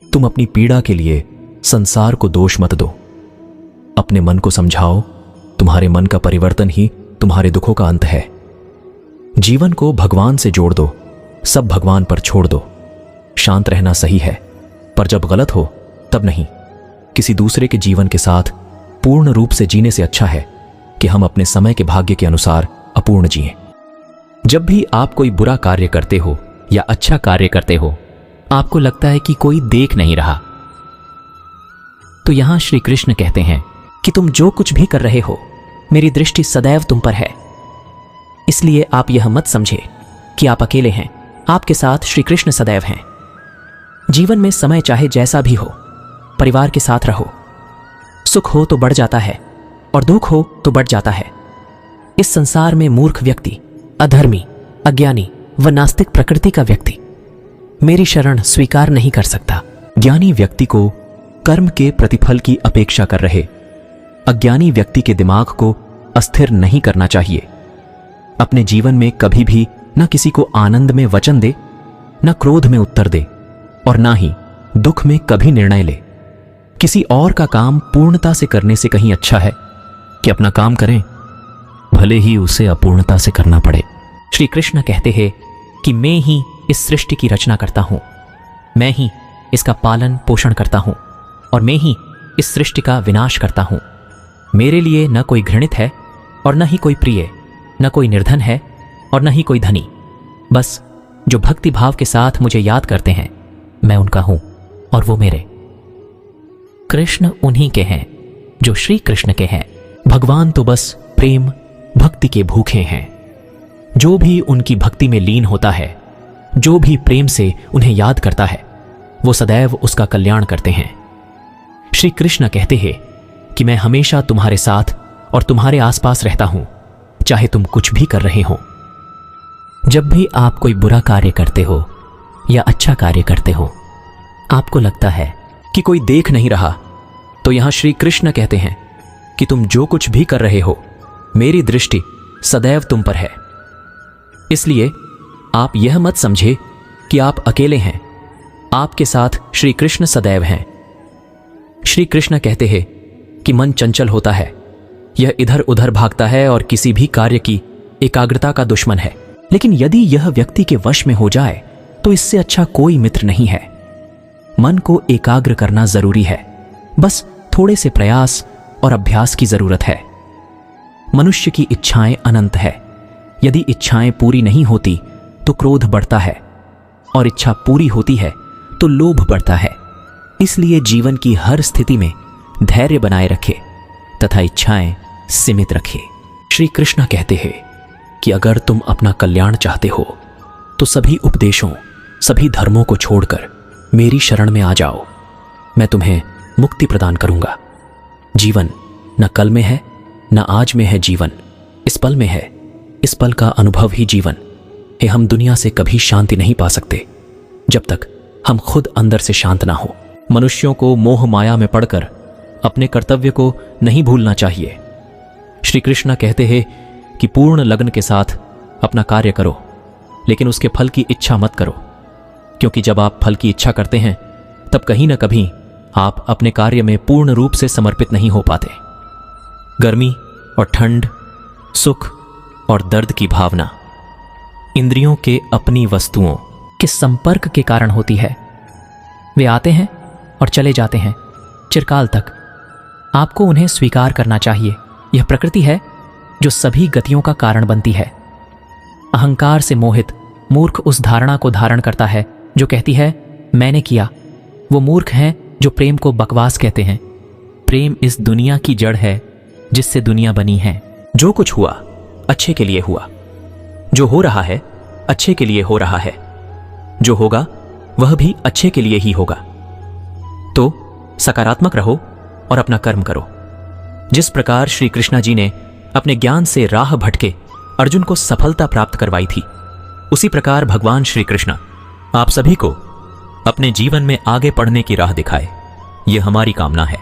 तुम अपनी पीड़ा के लिए संसार को दोष मत दो। अपने मन को समझाओ, तुम्हारे मन का परिवर्तन ही तुम्हारे दुखों का अंत है। जीवन को भगवान से जोड़ दो, सब भगवान पर छोड़ दो। शांत रहना सही है, पर जब गलत हो तब नहीं। किसी दूसरे के जीवन के साथ पूर्ण रूप से जीने से अच्छा है कि हम अपने समय के भाग्य के अनुसार अपूर्ण जिएं। जब भी आप कोई बुरा कार्य करते हो या अच्छा कार्य करते हो, आपको लगता है कि कोई देख नहीं रहा, तो यहां श्री कृष्ण कहते हैं कि तुम जो कुछ भी कर रहे हो, मेरी दृष्टि सदैव तुम पर है। इसलिए आप यह मत समझे कि आप अकेले हैं, आपके साथ श्री कृष्ण सदैव हैं। जीवन में समय चाहे जैसा भी हो, परिवार के साथ रहो। सुख हो तो बढ़ जाता है और दुख हो तो बढ़ जाता है। इस संसार में मूर्ख व्यक्ति, अधर्मी, अज्ञानी व नास्तिक प्रकृति का व्यक्ति मेरी शरण स्वीकार नहीं कर सकता। ज्ञानी व्यक्ति को कर्म के प्रतिफल की अपेक्षा कर रहे, अज्ञानी व्यक्ति के दिमाग को अस्थिर नहीं करना चाहिए। अपने जीवन में कभी भी न किसी को आनंद में वचन दे, न क्रोध में उत्तर दे, और ना ही दुख में कभी निर्णय ले। किसी और का काम पूर्णता से करने से कहीं अच्छा है कि अपना काम करें, भले ही उसे अपूर्णता से करना पड़े। श्री कृष्ण कहते हैं कि मैं ही इस सृष्टि की रचना करता हूं, मैं ही इसका पालन पोषण करता हूं और मैं ही इस सृष्टि का विनाश करता हूं। मेरे लिए न कोई घृणित है और न ही कोई प्रिय, न कोई निर्धन है और न ही कोई धनी। बस जो भक्ति भाव के साथ मुझे याद करते हैं, मैं उनका हूं और वो मेरे। कृष्ण उन्हीं के हैं जो श्री कृष्ण के हैं। भगवान तो बस प्रेम भक्ति के भूखे हैं। जो भी उनकी भक्ति में लीन होता है, जो भी प्रेम से उन्हें याद करता है, वो सदैव उसका कल्याण करते हैं। श्री कृष्ण कहते हैं कि मैं हमेशा तुम्हारे साथ और तुम्हारे आसपास रहता हूं, चाहे तुम कुछ भी कर रहे हो। जब भी आप कोई बुरा कार्य करते हो या अच्छा कार्य करते हो, आपको लगता है कि कोई देख नहीं रहा, तो यहां श्री कृष्ण कहते हैं कि तुम जो कुछ भी कर रहे हो, मेरी दृष्टि सदैव तुम पर है। इसलिए आप यह मत समझे कि आप अकेले हैं, आपके साथ श्री कृष्ण सदैव हैं। श्री कृष्ण कहते हैं कि मन चंचल होता है, यह इधर उधर भागता है और किसी भी कार्य की एकाग्रता का दुश्मन है। लेकिन यदि यह व्यक्ति के वश में हो जाए तो इससे अच्छा कोई मित्र नहीं है। मन को एकाग्र करना जरूरी है, बस थोड़े से प्रयास और अभ्यास की जरूरत है। मनुष्य की इच्छाएं अनंत है। यदि इच्छाएं पूरी नहीं होती तो क्रोध बढ़ता है, और इच्छा पूरी होती है तो लोभ बढ़ता है। इसलिए जीवन की हर स्थिति में धैर्य बनाए रखे तथा इच्छाएं सीमित रखे। श्री कृष्ण कहते हैं कि अगर तुम अपना कल्याण चाहते हो तो सभी उपदेशों, सभी धर्मों को छोड़कर मेरी शरण में आ जाओ। मैं तुम्हें मुक्ति प्रदान करूंगा। जीवन न कल में है, न आज में है, जीवन इस पल में है। इस पल का अनुभव ही जीवन है। हम दुनिया से कभी शांति नहीं पा सकते जब तक हम खुद अंदर से शांत ना हो। मनुष्यों को मोह माया में पड़कर अपने कर्तव्य को नहीं भूलना चाहिए। श्री कृष्ण कहते हैं कि पूर्ण लगन के साथ अपना कार्य करो, लेकिन उसके फल की इच्छा मत करो, क्योंकि जब आप फल की इच्छा करते हैं तब कहीं न कभी आप अपने कार्य में पूर्ण रूप से समर्पित नहीं हो पाते। गर्मी और ठंड, सुख और दर्द की भावना इंद्रियों के अपनी वस्तुओं के संपर्क के कारण होती है। वे आते हैं और चले जाते हैं चिरकाल तक। आपको उन्हें स्वीकार करना चाहिए। यह प्रकृति है जो सभी गतियों का कारण बनती है। अहंकार से मोहित मूर्ख उस धारणा को धारण करता है जो कहती है मैंने किया। वो मूर्ख हैं जो प्रेम को बकवास कहते हैं। प्रेम इस दुनिया की जड़ है जिससे दुनिया बनी है। जो कुछ हुआ अच्छे के लिए हुआ, जो हो रहा है अच्छे के लिए हो रहा है, जो होगा वह भी अच्छे के लिए ही होगा। तो सकारात्मक रहो और अपना कर्म करो। जिस प्रकार श्री कृष्णा जी ने अपने ज्ञान से राह भटके अर्जुन को सफलता प्राप्त करवाई थी, उसी प्रकार भगवान श्री कृष्ण आप सभी को अपने जीवन में आगे बढ़ने की राह दिखाए, यह हमारी कामना है।